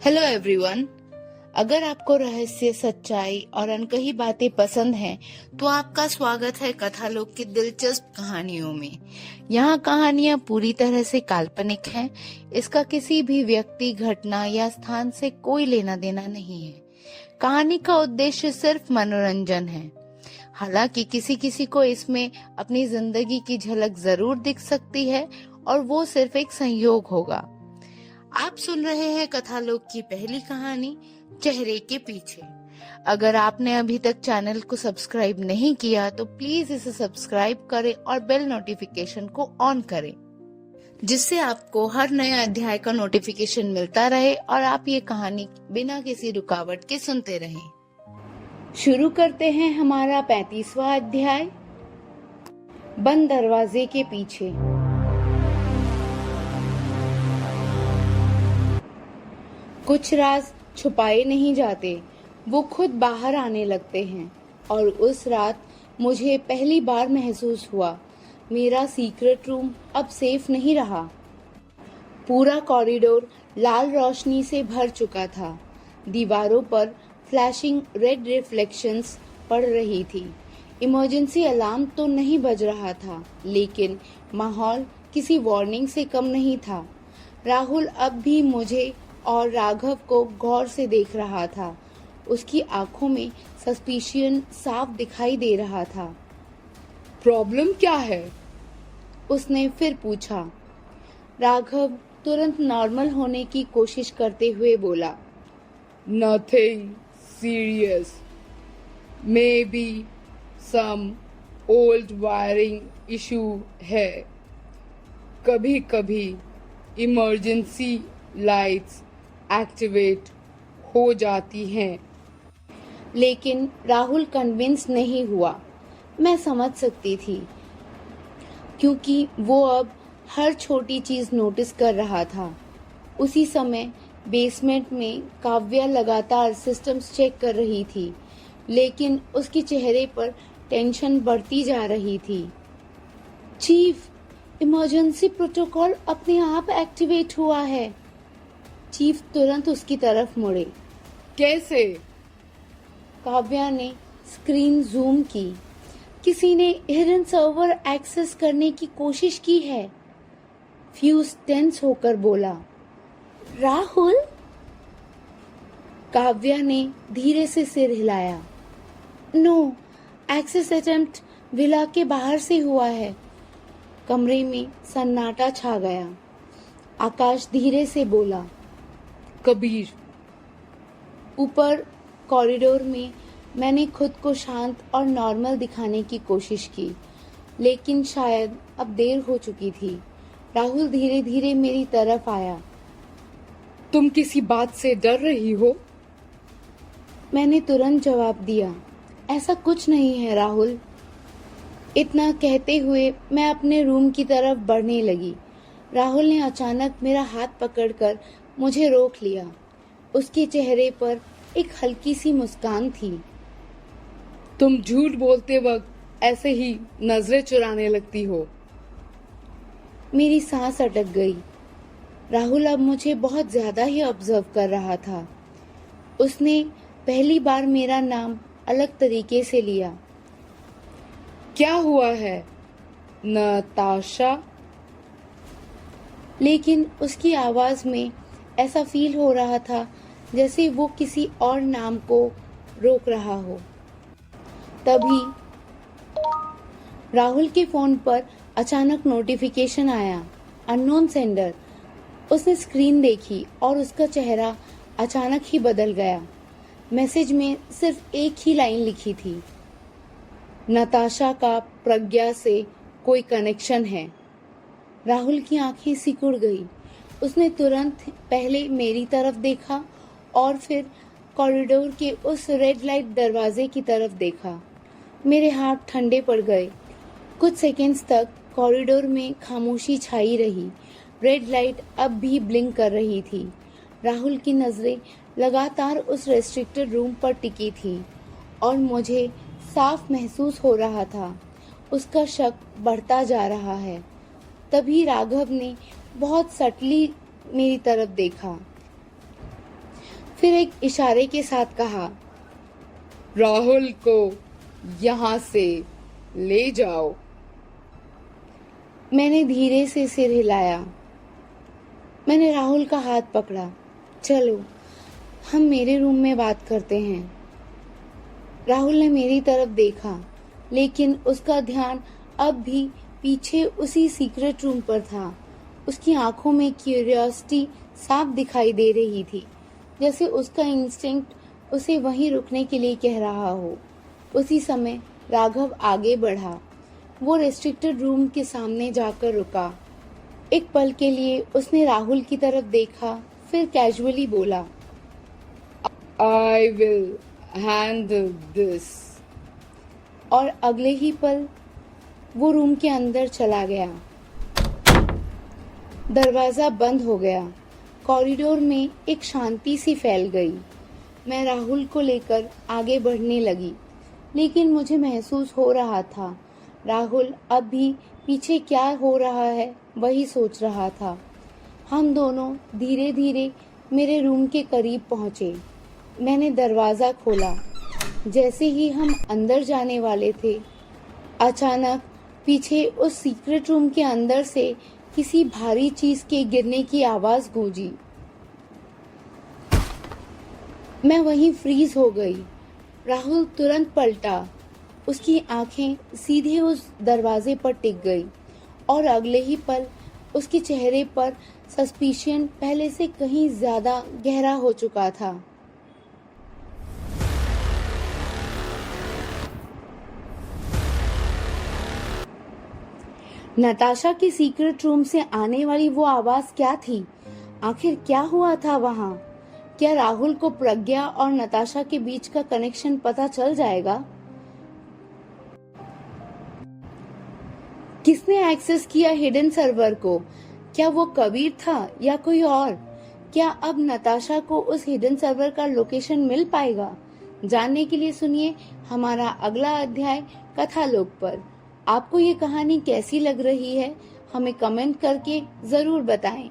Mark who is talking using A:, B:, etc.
A: Hello everyone. अगर आपको रहस्य, सच्चाई और अनकही बातें पसंद हैं, तो आपका स्वागत है कथालोक की दिलचस्प कहानियों में। यहाँ कहानियाँ पूरी तरह से काल्पनिक हैं। इसका किसी भी व्यक्ति, घटना या स्थान से कोई लेना देना नहीं है। कहानी का उद्देश्य सिर्फ मनोरंजन है। हालांकि किसी किसी को इसमें अपनी जिंदगी की झलक जरूर दिख सकती है, और वो सिर्फ एक संयोग होगा। आप सुन रहे हैं कथालोक की पहली कहानी, चेहरे के पीछे। अगर आपने अभी तक चैनल को सब्सक्राइब नहीं किया तो प्लीज इसे सब्सक्राइब करें और बेल नोटिफिकेशन को ऑन करें, जिससे आपको हर नए अध्याय का नोटिफिकेशन मिलता रहे और आप ये कहानी बिना किसी रुकावट के सुनते रहें। शुरू करते हैं हमारा 35वां अध्याय, बंद दरवाजे के पीछे। कुछ राज छुपाए नहीं जाते, वो खुद बाहर आने लगते हैं। और उस रात मुझे पहली बार महसूस हुआ, मेरा सीक्रेट रूम अब सेफ नहीं रहा। पूरा कॉरिडोर लाल रोशनी से भर चुका था। दीवारों पर फ्लैशिंग रेड रिफ्लेक्शंस पड़ रही थी। इमरजेंसी अलार्म तो नहीं बज रहा था, लेकिन माहौल किसी वार्निंग से कम नहीं था। राहुल अब भी मुझे और राघव को गौर से देख रहा था। उसकी आंखों में सस्पिशन साफ दिखाई दे रहा था।
B: प्रॉब्लम क्या है?
A: उसने फिर पूछा। राघव तुरंत नॉर्मल होने की कोशिश करते हुए बोला,
B: nothing serious, maybe some old wiring issue है। कभी कभी इमरजेंसी लाइट्स एक्टिवेट हो जाती हैं।
A: लेकिन राहुल कन्विंस नहीं हुआ। मैं समझ सकती थी, क्योंकि वो अब हर छोटी चीज नोटिस कर रहा था। उसी समय बेसमेंट में काव्या लगातार सिस्टम्स चेक कर रही थी, लेकिन उसके चेहरे पर टेंशन बढ़ती जा रही थी। चीफ, इमरजेंसी प्रोटोकॉल अपने आप एक्टिवेट हुआ है। चीफ तुरंत उसकी तरफ मुड़े।
B: कैसे?
A: काव्या ने स्क्रीन जूम की। किसी ने हिडन सर्वर एक्सेस करने की कोशिश की है। फ्यूज टेंस होकर बोला। राहुल? काव्या ने धीरे से सिर हिलाया। नो, एक्सेस अटेम्प्ट विला के बाहर से हुआ है। कमरे में सन्नाटा छा गया। आकाश धीरे से बोला,
B: कबीर।
A: ऊपर कॉरिडोर में मैंने खुद को शांत और नॉर्मल दिखाने की कोशिश की, लेकिन शायद अब देर हो चुकी थी। राहुल धीरे धीरे मेरी तरफ आया।
B: तुम किसी बात से डर रही हो?
A: मैंने तुरंत जवाब दिया, ऐसा कुछ नहीं है राहुल। इतना कहते हुए मैं अपने रूम की तरफ बढ़ने लगी। राहुल ने अचानक मेरा हाथ पकड़कर मुझे रोक लिया। उसके चेहरे पर एक हल्की सी मुस्कान थी।
B: तुम झूठ बोलते वक्त ऐसे ही नजरें चुराने लगती हो।
A: मेरी सांस अटक गई। राहुल अब मुझे बहुत ज्यादा ही ऑब्जर्व कर रहा था। उसने पहली बार मेरा नाम अलग तरीके से लिया।
B: क्या हुआ है, नताशा?
A: लेकिन उसकी आवाज में ऐसा फील हो रहा था जैसे वो किसी और नाम को रोक रहा हो। तभी राहुल के फोन पर अचानक नोटिफिकेशन आया, अननोन सेंडर। उसने स्क्रीन देखी और उसका चेहरा अचानक ही बदल गया। मैसेज में सिर्फ एक ही लाइन लिखी थी, नताशा का प्रज्ञा से कोई कनेक्शन है। राहुल की आंखें सिकुड़ गई। उसने तुरंत पहले मेरी तरफ देखा और फिर कॉरिडोर के उस रेड लाइट दरवाजे की तरफ देखा। मेरे हाथ ठंडे पड़ गए। कुछ सेकंड्स तक कॉरिडोर में खामोशी छाई रही। रेड लाइट अब भी ब्लिंक कर रही थी। राहुल की नजरें लगातार उस रेस्ट्रिक्टेड रूम पर टिकी थी और मुझे साफ महसूस हो रहा था उसका शक बढ़ता जा रहा है। तभी राघव ने बहुत सटली मेरी तरफ देखा।
B: फिर एक इशारे के साथ कहा, राहुल को यहाँ से ले जाओ।
A: मैंने धीरे से सिर हिलाया। मैंने राहुल का हाथ पकड़ा। चलो, हम मेरे रूम में बात करते हैं। राहुल ने मेरी तरफ देखा, लेकिन उसका ध्यान अब भी पीछे उसी सीक्रेट रूम पर था। उसकी आंखों में क्यूरियोसिटी साफ दिखाई दे रही थी, जैसे उसका इंस्टिंक्ट उसे वहीं रुकने के लिए कह रहा हो। उसी समय राघव आगे बढ़ा। वो रेस्ट्रिक्टेड रूम के सामने जाकर रुका। एक पल के लिए उसने राहुल की तरफ देखा, फिर कैजुअली बोला,
B: I will handle this।
A: और अगले ही पल वो रूम के अंदर चला गया। दरवाजा बंद हो गया। कॉरिडोर में एक शांति सी फैल गई। मैं राहुल को लेकर आगे बढ़ने लगी, लेकिन मुझे महसूस हो रहा था राहुल अब भी पीछे क्या हो रहा है वही सोच रहा था। हम दोनों धीरे धीरे मेरे रूम के करीब पहुंचे। मैंने दरवाज़ा खोला। जैसे ही हम अंदर जाने वाले थे, अचानक पीछे उस सीक्रेट रूम के अंदर से किसी भारी चीज के गिरने की आवाज गूंजी। मैं वहीं फ्रीज हो गई। राहुल तुरंत पलटा। उसकी आंखें सीधे उस दरवाजे पर टिक गई और अगले ही पल उसके चेहरे पर सस्पिशन पहले से कहीं ज्यादा गहरा हो चुका था। नताशा के सीक्रेट रूम से आने वाली वो आवाज क्या थी? आखिर क्या हुआ था वहां? क्या राहुल को प्रज्ञा और नताशा के बीच का कनेक्शन पता चल जाएगा? किसने एक्सेस किया हिडन सर्वर को? क्या वो कबीर था या कोई और? क्या अब नताशा को उस हिडन सर्वर का लोकेशन मिल पाएगा? जानने के लिए सुनिए हमारा अगला अध्याय कथालोक पर। आपको ये कहानी कैसी लग रही है हमें कमेंट करके जरूर बताएं।